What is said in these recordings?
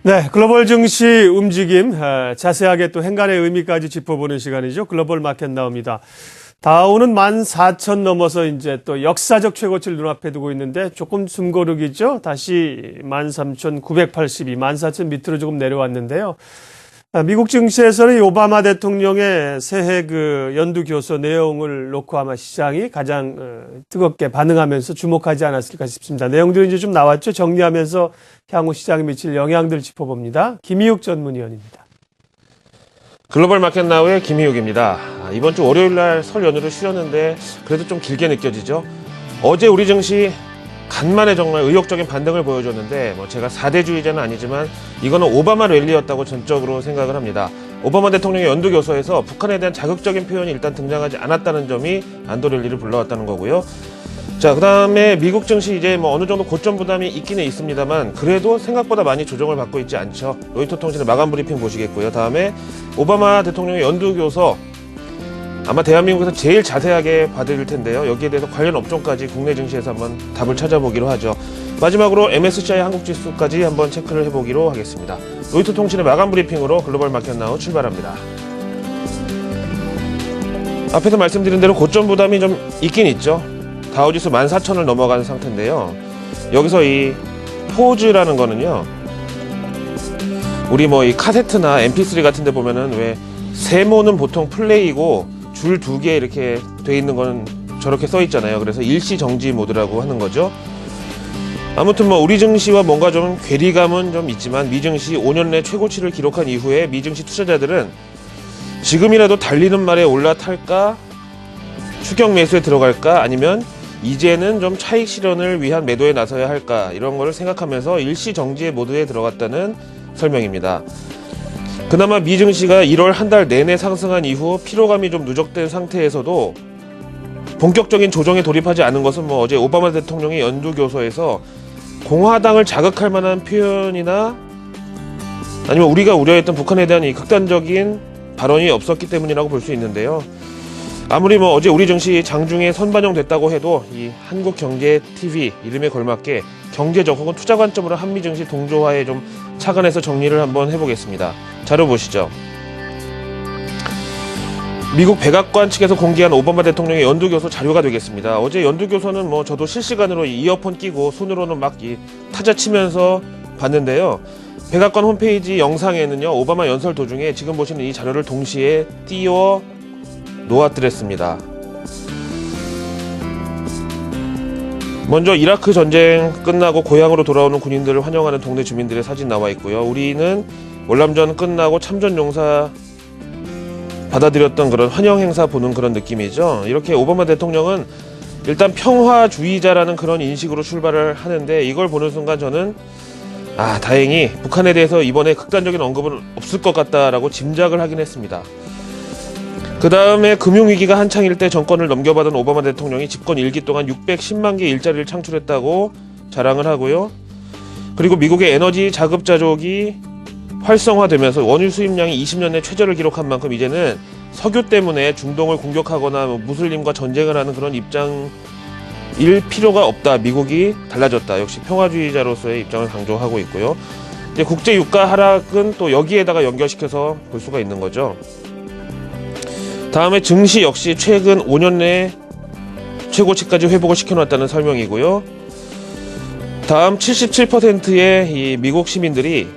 네, 글로벌 증시 움직임 자세하게 또 행간의 의미까지 짚어보는 시간이죠. 글로벌 마켓 나옵니다. 다우는 14,000 넘어서 이제 또 역사적 최고치를 눈앞에 두고 있는데 조금 숨고르기죠. 다시 13,982, 14,000 밑으로 조금 내려왔는데요. 미국 증시에서는 이 오바마 대통령의 새해 그 연두 교서 내용을 놓고 아마 시장이 가장 뜨겁게 반응하면서 주목하지 않았을까 싶습니다. 내용들이 이제 좀 나왔죠. 정리하면서 향후 시장에 미칠 영향들 짚어봅니다. 김희욱 전문위원입니다. 글로벌 마켓 나우의 김희욱입니다. 이번 주 월요일 날 설 연휴를 쉬었는데 그래도 좀 길게 느껴지죠. 어제 우리 증시 간만에 정말 의욕적인 반등을 보여줬는데 제가 4대주의자는 아니지만 이거는 오바마 랠리였다고 전적으로 생각을 합니다. 오바마 대통령의 연두 교서에서 북한에 대한 자극적인 표현이 일단 등장하지 않았다는 점이 안도 랠리를 불러왔다는 거고요. 자, 그 다음에 미국 증시 이제 어느 정도 고점 부담이 있기는 있습니다만 그래도 생각보다 많이 조정을 받고 있지 않죠. 로이터 통신의 마감 브리핑 보시겠고요. 다음에 오바마 대통령의 연두 교서 아마 대한민국에서 제일 자세하게 봐드릴 텐데요. 여기에 대해서 관련 업종까지 국내 증시에서 한번 답을 찾아보기로 하죠. 마지막으로 MSCI 한국지수까지 한번 체크를 해보기로 하겠습니다. 로이터 통신의 마감 브리핑으로 글로벌 마켓 나우 출발합니다. 앞에서 말씀드린 대로 고점 부담이 좀 있긴 있죠. 다우지수 14,000을 넘어간 상태인데요. 여기서 이 포즈라는 거는요. 우리 이 카세트나 mp3 같은 데 보면은 왜 세모는 보통 플레이고 줄 2개 이렇게 돼 있는 건 저렇게 써 있잖아요. 그래서 일시 정지 모드라고 하는 거죠. 아무튼 우리 증시와 뭔가 좀 괴리감은 좀 있지만 미증시 5년 내 최고치를 기록한 이후에 미증시 투자자들은 지금이라도 달리는 말에 올라탈까, 추격 매수에 들어갈까, 아니면 이제는 좀 차익 실현을 위한 매도에 나서야 할까, 이런 걸 생각하면서 일시 정지의 모드에 들어갔다는 설명입니다. 그나마 미증시가 1월 한 달 내내 상승한 이후 피로감이 좀 누적된 상태에서도 본격적인 조정에 돌입하지 않은 것은 어제 오바마 대통령의 연두 교서에서 공화당을 자극할 만한 표현이나 아니면 우리가 우려했던 북한에 대한 이 극단적인 발언이 없었기 때문이라고 볼 수 있는데요. 아무리 어제 우리 증시 장중에 선반영됐다고 해도 이 한국경제TV 이름에 걸맞게 경제적 혹은 투자 관점으로 한미 증시 동조화에 좀 착안해서 정리를 한번 해보겠습니다. 자료 보시죠. 미국 백악관 측에서 공개한 오바마 대통령의 연두교서 자료가 되겠습니다. 어제 연두교서는 저도 실시간으로 이어폰 끼고 손으로는 막 타자 치면서 봤는데요. 백악관 홈페이지 영상에는요, 오바마 연설 도중에 지금 보시는 이 자료를 동시에 띄워 놓아드렸습니다. 먼저 이라크 전쟁 끝나고 고향으로 돌아오는 군인들을 환영하는 동네 주민들의 사진 나와 있고요. 우리는 월남전 끝나고 참전 용사 받아들였던 그런 환영 행사 보는 그런 느낌이죠. 이렇게 오바마 대통령은 일단 평화주의자라는 그런 인식으로 출발을 하는데 이걸 보는 순간 저는 다행히 북한에 대해서 이번에 극단적인 언급은 없을 것 같다라고 짐작을 하긴 했습니다. 그 다음에 금융위기가 한창일 때 정권을 넘겨받은 오바마 대통령이 집권 1기 동안 610만 개의 일자리를 창출했다고 자랑을 하고요. 그리고 미국의 에너지 자급자족이 활성화되면서 원유 수입량이 20년 내 최저를 기록한 만큼 이제는 석유 때문에 중동을 공격하거나 무슬림과 전쟁을 하는 그런 입장일 필요가 없다. 미국이 달라졌다. 역시 평화주의자로서의 입장을 강조하고 있고요. 이제 국제 유가 하락은 또 여기에다가 연결시켜서 볼 수가 있는 거죠. 다음에 증시 역시 최근 5년 내 최고치까지 회복을 시켜놨다는 설명이고요. 다음 77%의 이 미국 시민들이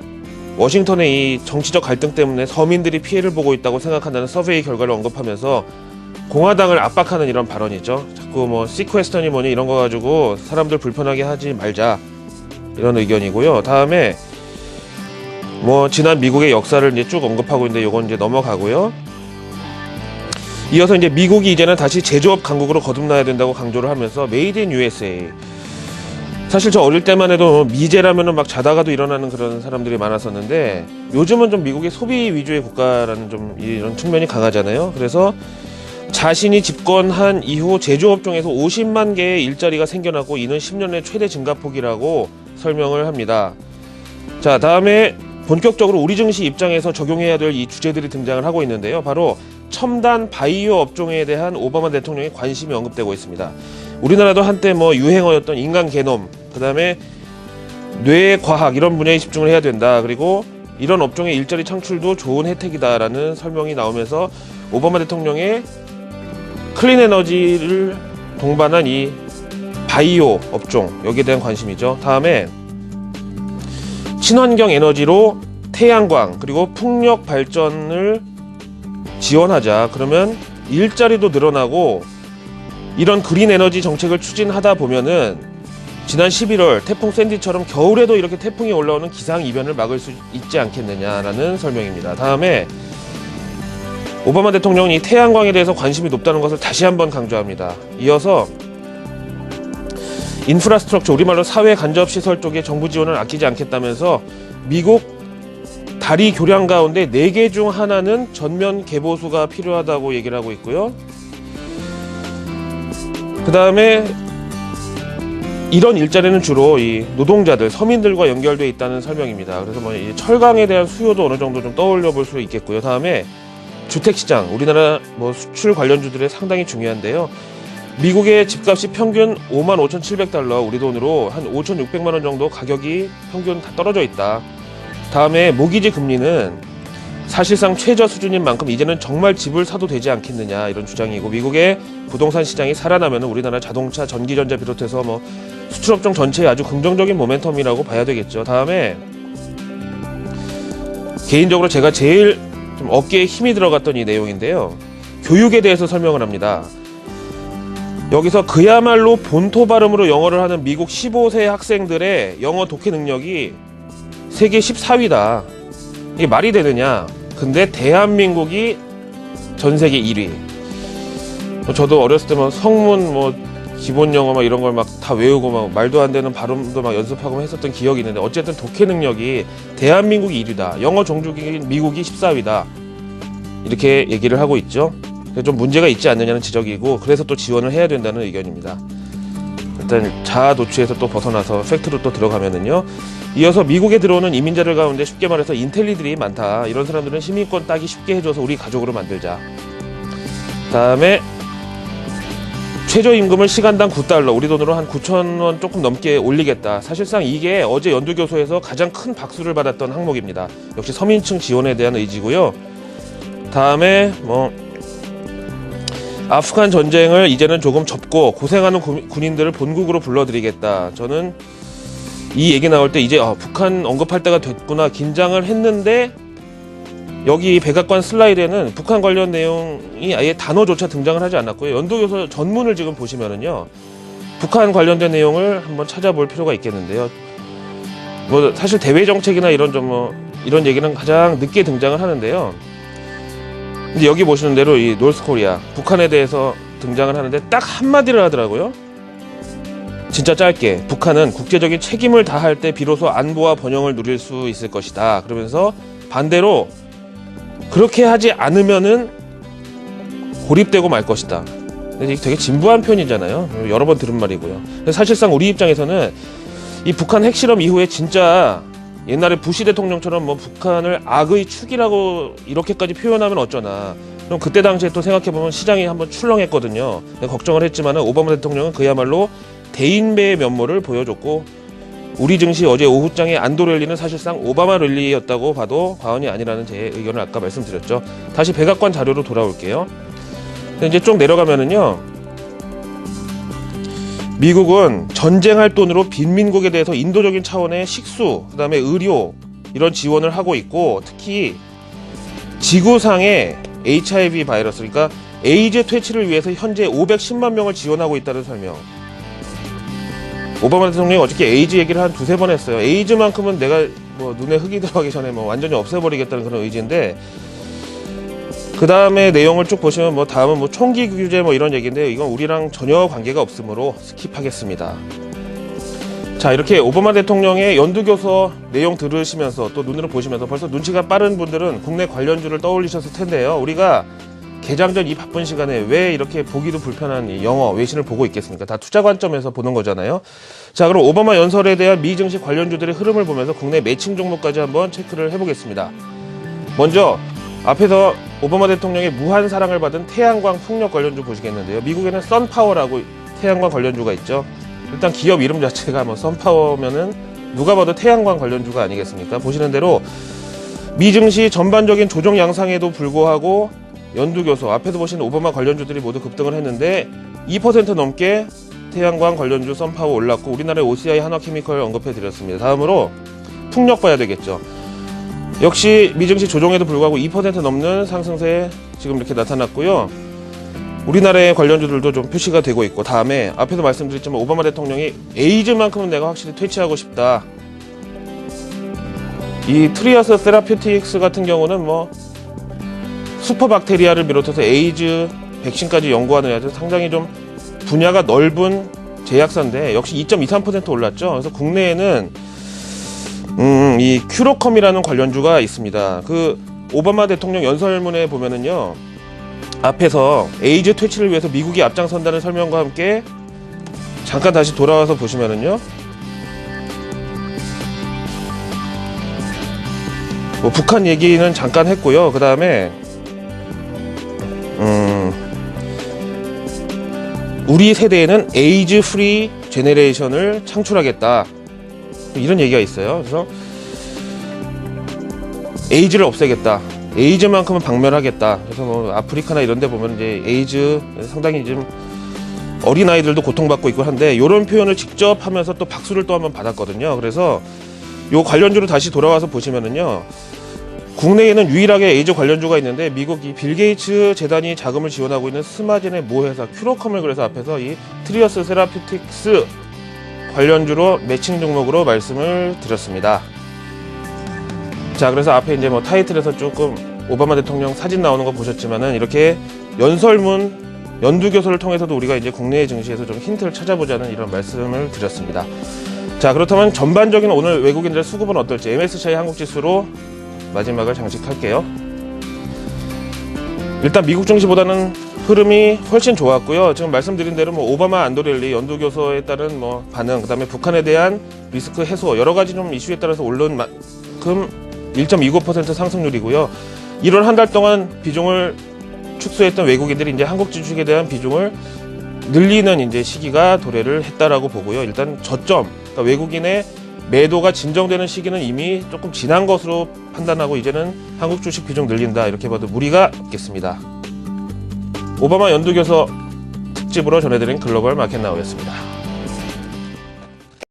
워싱턴의 이 정치적 갈등 때문에 서민들이 피해를 보고 있다고 생각한다는 서베이 결과를 언급하면서 공화당을 압박하는 이런 발언이죠. 자꾸 시퀘스턴이 뭐니 이런 거 가지고 사람들 불편하게 하지 말자 이런 의견이고요. 다음에 지난 미국의 역사를 이제 쭉 언급하고 있는데 이건 이제 넘어가고요. 이어서 이제 미국이 이제는 다시 제조업 강국으로 거듭나야 된다고 강조를 하면서 메이드 인 USA. 사실 저 어릴 때만 해도 미제라면은 막 자다가도 일어나는 그런 사람들이 많았었는데 요즘은 좀 미국의 소비 위주의 국가라는 좀 이런 측면이 강하잖아요. 그래서 자신이 집권한 이후 제조업종에서 50만 개의 일자리가 생겨났고 이는 10년 내 최대 증가폭이라고 설명을 합니다. 자, 다음에 본격적으로 우리 증시 입장에서 적용해야 될 이 주제들이 등장을 하고 있는데요. 바로 첨단 바이오 업종에 대한 오바마 대통령의 관심이 언급되고 있습니다. 우리나라도 한때 유행어였던 인간 게놈, 그 다음에 뇌과학 이런 분야에 집중을 해야 된다. 그리고 이런 업종의 일자리 창출도 좋은 혜택이다라는 설명이 나오면서 오바마 대통령의 클린 에너지를 동반한 이 바이오 업종, 여기에 대한 관심이죠. 다음에 친환경 에너지로 태양광 그리고 풍력 발전을 지원하자. 그러면 일자리도 늘어나고 이런 그린 에너지 정책을 추진하다 보면은 지난 11월 태풍 샌디처럼 겨울에도 이렇게 태풍이 올라오는 기상이변을 막을 수 있지 않겠느냐라는 설명입니다. 다음에 오바마 대통령은 이 태양광에 대해서 관심이 높다는 것을 다시 한번 강조합니다. 이어서 인프라스트럭처, 우리말로 사회 간접 시설 쪽에 정부 지원을 아끼지 않겠다면서 미국 다리 교량 가운데 4개 중 하나는 전면 개보수가 필요하다고 얘기를 하고 있고요. 그 다음에 이런 일자리는 주로 이 노동자들, 서민들과 연결되어 있다는 설명입니다. 그래서 뭐 이 철강에 대한 수요도 어느 정도 좀 떠올려 볼 수 있겠고요. 다음에 주택시장, 우리나라 뭐 수출 관련주들에 상당히 중요한데요. 미국의 집값이 평균 55,700달러, 우리 돈으로 한 5,600만 원 정도 가격이 평균 다 떨어져 있다. 다음에 모기지 금리는 사실상 최저 수준인 만큼 이제는 정말 집을 사도 되지 않겠느냐, 이런 주장이고, 미국의 부동산 시장이 살아나면 우리나라 자동차, 전기전자 비롯해서 뭐 수출업종 전체에 아주 긍정적인 모멘텀이라고 봐야 되겠죠. 다음에 개인적으로 제가 제일 좀 어깨에 힘이 들어갔던 이 내용인데요. 교육에 대해서 설명을 합니다. 여기서 그야말로 본토 발음으로 영어를 하는 미국 15세 학생들의 영어 독해 능력이 세계 14위다. 이게 말이 되느냐? 근데 대한민국이 전 세계 1위. 저도 어렸을 때 막 성문 뭐 기본 영어 막 이런 걸 막 다 외우고 막 말도 안 되는 발음도 막 연습하고 했었던 기억이 있는데, 어쨌든 독해 능력이 대한민국이 1위다. 영어 종주국인 미국이 14위다. 이렇게 얘기를 하고 있죠. 좀 문제가 있지 않느냐는 지적이고, 그래서 또 지원을 해야 된다는 의견입니다. 일단 자아 도취에서 또 벗어나서 팩트로 또 들어가면은요. 이어서 미국에 들어오는 이민자들 가운데 쉽게 말해서 인텔리들이 많다. 이런 사람들은 시민권 따기 쉽게 해줘서 우리 가족으로 만들자. 다음에 최저임금을 시간당 9달러, 우리 돈으로 한 9,000원 조금 넘게 올리겠다. 사실상 이게 어제 연두교소에서 가장 큰 박수를 받았던 항목입니다. 역시 서민층 지원에 대한 의지고요. 다음에 뭐 아프간 전쟁을 이제는 조금 접고 고생하는 군인들을 본국으로 불러들이겠다. 저는 이 얘기 나올 때 이제 북한 언급할 때가 됐구나 긴장을 했는데, 여기 백악관 슬라이드에는 북한 관련 내용이 아예 단어조차 등장을 하지 않았고요. 연도교서 전문을 지금 보시면은요, 북한 관련된 내용을 한번 찾아볼 필요가 있겠는데요. 뭐 사실 대외 정책이나 이런 이런 얘기는 가장 늦게 등장을 하는데요. 근데 여기 보시는 대로 이 노스코리아, 북한에 대해서 등장을 하는데 딱 한마디를 하더라고요. 진짜 짧게, 북한은 국제적인 책임을 다할 때 비로소 안보와 번영을 누릴 수 있을 것이다. 그러면서 반대로 그렇게 하지 않으면은 고립되고 말 것이다. 근데 이게 되게 진부한 표현이잖아요. 여러 번 들은 말이고요. 근데 사실상 우리 입장에서는 이 북한 핵실험 이후에 진짜 옛날에 부시 대통령처럼 뭐 북한을 악의 축이라고 이렇게까지 표현하면 어쩌나. 그럼 그때 당시에 또 생각해보면 시장이 한번 출렁했거든요. 걱정을 했지만은 오바마 대통령은 그야말로 대인배의 면모를 보여줬고, 우리 증시 어제 오후장의 안도 랠리는 사실상 오바마 랠리였다고 봐도 과언이 아니라는 제 의견을 아까 말씀드렸죠. 다시 백악관 자료로 돌아올게요. 이제 쭉 내려가면은요, 미국은 전쟁할 돈으로 빈민국에 대해서 인도적인 차원의 식수, 그 다음에 의료, 이런 지원을 하고 있고, 특히 지구상의 HIV 바이러스, 그러니까 에이즈 퇴치를 위해서 현재 510만 명을 지원하고 있다는 설명. 오바마 대통령이 어저께 에이즈 얘기를 한 두세 번 했어요. 에이즈만큼은 내가 뭐 눈에 흙이 들어가기 전에 뭐 완전히 없애버리겠다는 그런 의지인데, 그 다음에 내용을 쭉 보시면 뭐 다음은 뭐 총기 규제 뭐 이런 얘기인데요. 이건 우리랑 전혀 관계가 없으므로 스킵하겠습니다. 자, 이렇게 오바마 대통령의 연두교서 내용 들으시면서 또 눈으로 보시면서 벌써 눈치가 빠른 분들은 국내 관련주를 떠올리셨을 텐데요. 우리가 개장 전 이 바쁜 시간에 왜 이렇게 보기도 불편한 이 영어, 외신을 보고 있겠습니까? 다 투자 관점에서 보는 거잖아요. 자, 그럼 오바마 연설에 대한 미 증시 관련주들의 흐름을 보면서 국내 매칭 종목까지 한번 체크를 해보겠습니다. 먼저 앞에서 오바마 대통령의 무한 사랑을 받은 태양광 풍력 관련주 보시겠는데요. 미국에는 선파워라고 태양광 관련주가 있죠. 일단 기업 이름 자체가 뭐 선파워면은 누가 봐도 태양광 관련주가 아니겠습니까? 보시는 대로 미 증시 전반적인 조정 양상에도 불구하고 연두교소, 앞에도 보시는 오바마 관련주들이 모두 급등을 했는데 2% 넘게 태양광 관련주 썬파워 올랐고, 우리나라의 OCI 한화케미컬 언급해 드렸습니다. 다음으로 풍력 봐야 되겠죠. 역시 미증시 조정에도 불구하고 2% 넘는 상승세 지금 이렇게 나타났고요. 우리나라의 관련주들도 좀 표시가 되고 있고, 다음에 앞에도 말씀드렸지만 오바마 대통령이 에이즈만큼은 내가 확실히 퇴치하고 싶다. 이 트리아스 세라피틱스 같은 경우는 뭐 슈퍼박테리아를 비롯해서 에이즈 백신까지 연구하는 아주 상당히 좀 분야가 넓은 제약사인데 역시 2.23% 올랐죠. 그래서 국내에는 이 큐로컴이라는 관련주가 있습니다. 그 오바마 대통령 연설문에 보면은요, 앞에서 에이즈 퇴치를 위해서 미국이 앞장선다는 설명과 함께 잠깐 다시 돌아와서 보시면은요, 뭐 북한 얘기는 잠깐 했고요. 그 다음에 우리 세대에는 에이즈 프리 제네레이션을 창출하겠다, 이런 얘기가 있어요. 그래서 에이즈를 없애겠다, 에이즈만큼은 박멸하겠다. 그래서 뭐 아프리카나 이런 데 보면 이제 에이즈 상당히 좀 어린아이들도 고통받고 있고 한데, 이런 표현을 직접 하면서 또 박수를 또 한번 받았거든요. 그래서 요 관련주로 다시 돌아와서 보시면은요, 국내에는 유일하게 에이즈 관련주가 있는데 미국 이 빌 게이츠 재단이 자금을 지원하고 있는 스마젠의 모 회사 큐로컴을, 그래서 앞에서 이 트리어스 세라피틱스 관련주로 매칭 종목으로 말씀을 드렸습니다. 자, 그래서 앞에 이제 뭐 타이틀에서 조금 오바마 대통령 사진 나오는 거 보셨지만은, 이렇게 연설문, 연두교소를 통해서도 우리가 이제 국내 증시에서 좀 힌트를 찾아보자는 이런 말씀을 드렸습니다. 자, 그렇다면 전반적인 오늘 외국인들의 수급은 어떨지 MSCI 한국지수로 마지막을 장식할게요. 일단 미국 증시보다는 흐름이 훨씬 좋았고요. 지금 말씀드린 대로 뭐 오바마 안도렐리 연두교소에 따른 뭐 반응, 그다음에 북한에 대한 리스크 해소, 여러 가지 좀 이슈에 따라서 오른 만큼 1.29% 상승률이고요. 1월 한 달 동안 비중을 축소했던 외국인들이 이제 한국 주식에 대한 비중을 늘리는 이제 시기가 도래를 했다라고 보고요. 일단 저점, 그러니까 외국인의 매도가 진정되는 시기는 이미 조금 지난 것으로 판단하고, 이제는 한국 주식 비중 늘린다, 이렇게 봐도 무리가 없겠습니다. 오바마 연두교소 특집으로 전해드린 글로벌 마켓나우였습니다.